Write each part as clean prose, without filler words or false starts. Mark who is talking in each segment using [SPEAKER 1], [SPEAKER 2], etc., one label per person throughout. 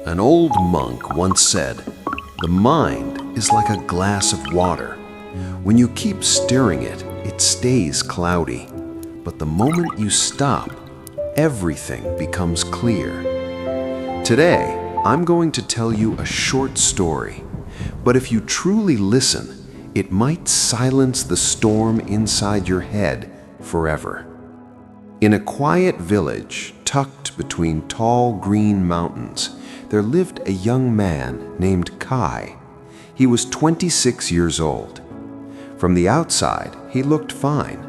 [SPEAKER 1] An old monk once said, "The mind is like a glass of water. When you keep stirring it, it stays cloudy. But the moment you stop, everything becomes clear." Today, I'm going to tell you a short story, but if you truly listen, it might silence the storm inside your head forever. In a quiet village tucked between tall green mountains, there lived a young man named Kai. He was 26 years old. From the outside, he looked fine.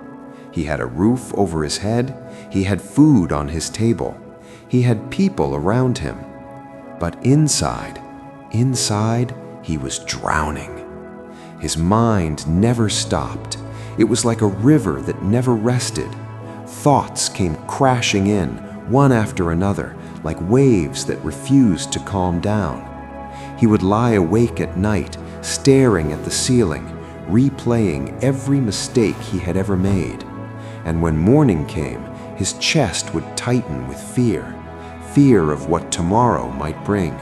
[SPEAKER 1] He had a roof over his head, he had food on his table, he had people around him. But inside, he was drowning. His mind never stopped. It was like a river that never rested. Thoughts came crashing in, one after another, like waves that refused to calm down. He would lie awake at night, staring at the ceiling, replaying every mistake he had ever made. And when morning came, his chest would tighten with fear of what tomorrow might bring.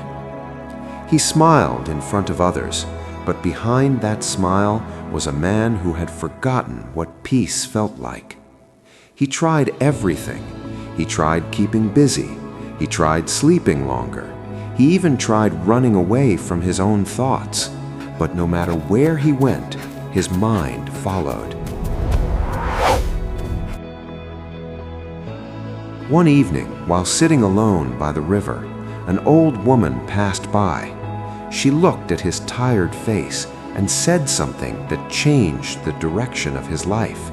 [SPEAKER 1] He smiled in front of others, but behind that smile was a man who had forgotten what peace felt like. He tried everything. He tried keeping busy. He tried sleeping longer. He even tried running away from his own thoughts. But no matter where he went, his mind followed. One evening, while sitting alone by the river, an old woman passed by. She looked at his tired face and said something that changed the direction of his life.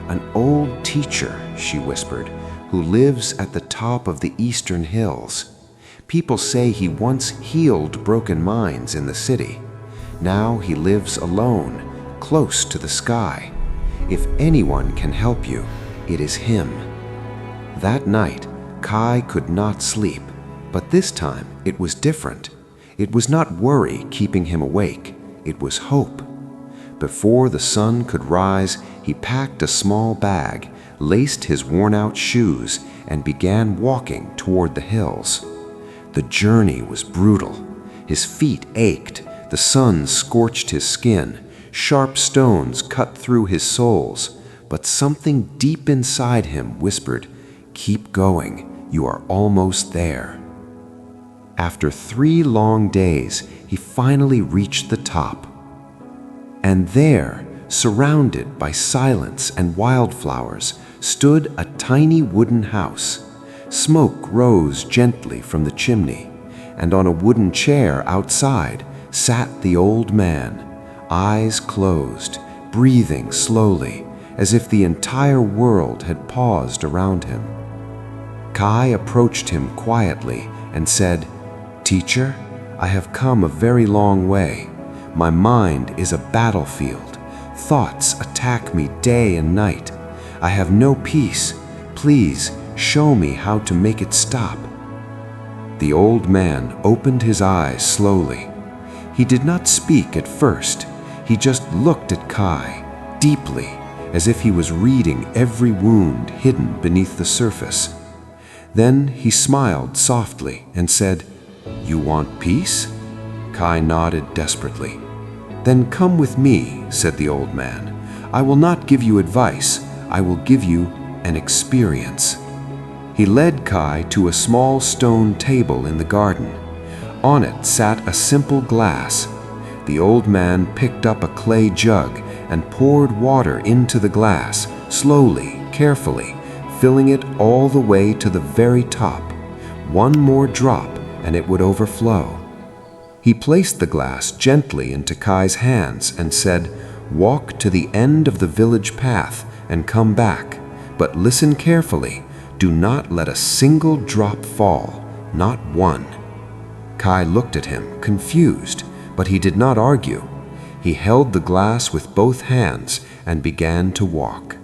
[SPEAKER 1] "An old teacher," she whispered, "who lives at the top of the eastern hills. People say he once healed broken minds in the city. Now he lives alone, close to the sky. If anyone can help you, it is him." That night, Kai could not sleep, but this time it was different. It was not worry keeping him awake, it was hope. Before the sun could rise, he packed a small bag, laced his worn-out shoes, and began walking toward the hills. The journey was brutal. His feet ached, the sun scorched his skin, sharp stones cut through his soles, but something deep inside him whispered, "Keep going, you are almost there." After 3 long days, he finally reached the top. And there, surrounded by silence and wildflowers, stood a tiny wooden house. Smoke rose gently from the chimney, and on a wooden chair outside sat the old man, eyes closed, breathing slowly, as if the entire world had paused around him. Kai approached him quietly and said, "Teacher, I have come a very long way. My mind is a battlefield. Thoughts attack me day and night. I have no peace. Please show me how to make it stop." The old man opened his eyes slowly. He did not speak at first. He just looked at Kai deeply, as if he was reading every wound hidden beneath the surface. Then he smiled softly and said, "You want peace?" Kai nodded desperately. "Then come with me," said the old man. "I will not give you advice. I will give you an experience." He led Kai to a small stone table in the garden. On it sat a simple glass. The old man picked up a clay jug and poured water into the glass, slowly, carefully, filling it all the way to the very top. One more drop and it would overflow. He placed the glass gently into Kai's hands and said, "Walk to the end of the village path and come back, but listen carefully. Do not let a single drop fall, not one." Kai looked at him, confused, but he did not argue. He held the glass with both hands and began to walk.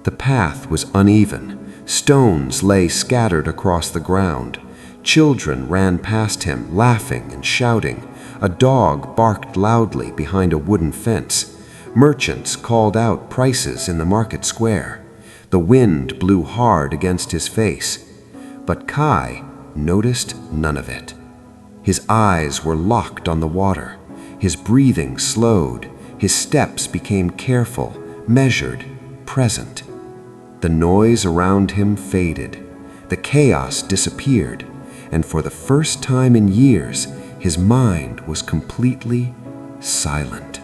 [SPEAKER 1] The path was uneven. Stones lay scattered across the ground. Children ran past him, laughing and shouting. A dog barked loudly behind a wooden fence. Merchants called out prices in the market square. The wind blew hard against his face. But Kai noticed none of it. His eyes were locked on the water. His breathing slowed. His steps became careful, measured, present. The noise around him faded. The chaos disappeared. And for the first time in years, his mind was completely silent.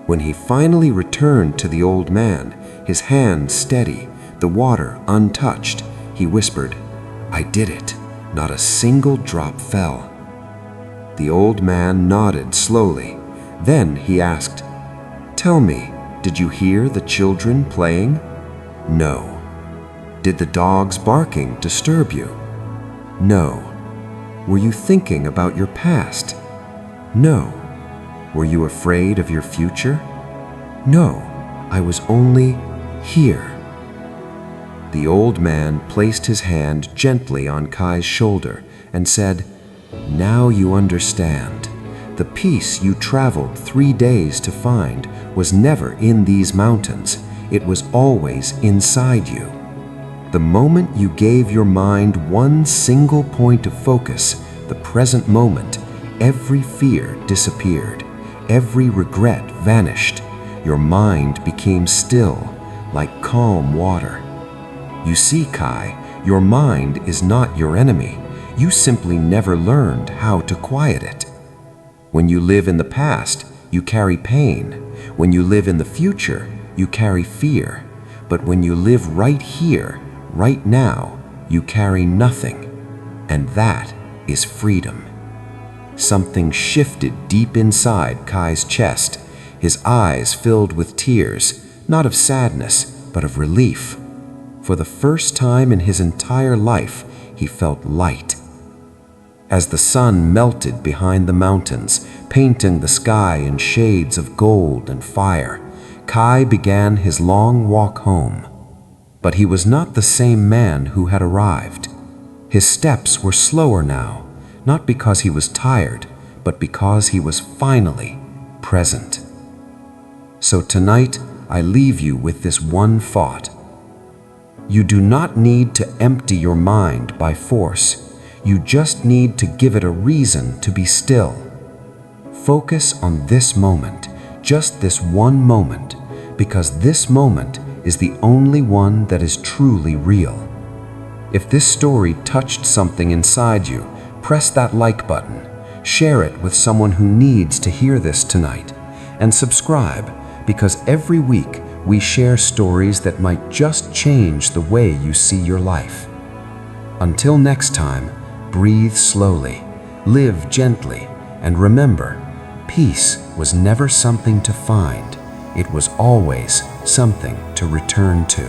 [SPEAKER 1] When he finally returned to the old man, his hand steady, the water untouched, he whispered, "I did it." Not a single drop fell. The old man nodded slowly. Then he asked, "Tell me, did you hear the children playing?" "No." "Did the dogs barking disturb you?" "No." "Were you thinking about your past?" "No." "Were you afraid of your future?" "No, I was only here." The old man placed his hand gently on Kai's shoulder and said, "Now you understand. The peace you traveled 3 days to find was never in these mountains. It was always inside you. The moment you gave your mind one single point of focus, the present moment, every fear disappeared. Every regret vanished. Your mind became still, like calm water. You see, Kai, your mind is not your enemy. You simply never learned how to quiet it. When you live in the past, you carry pain. When you live in the future, you carry fear. But when you live right here, right now, you carry nothing. And that is freedom. Something shifted deep inside Kai's chest. His eyes filled with tears, not of sadness, but of relief. For the first time in his entire life, he felt light. As the sun melted behind the mountains, painting the sky in shades of gold and fire, Kai began his long walk home. But he was not the same man who had arrived. His steps were slower now, not because he was tired, but because he was finally present. So tonight, I leave you with this one thought. You do not need to empty your mind by force. You just need to give it a reason to be still. Focus on this moment, just this one moment, because this moment is the only one that is truly real. If this story touched something inside you, press that like button, share it with someone who needs to hear this tonight, and subscribe, because every week we share stories that might just change the way you see your life. Until next time, breathe slowly, live gently, and remember, peace was never something to find. It was always something to return to.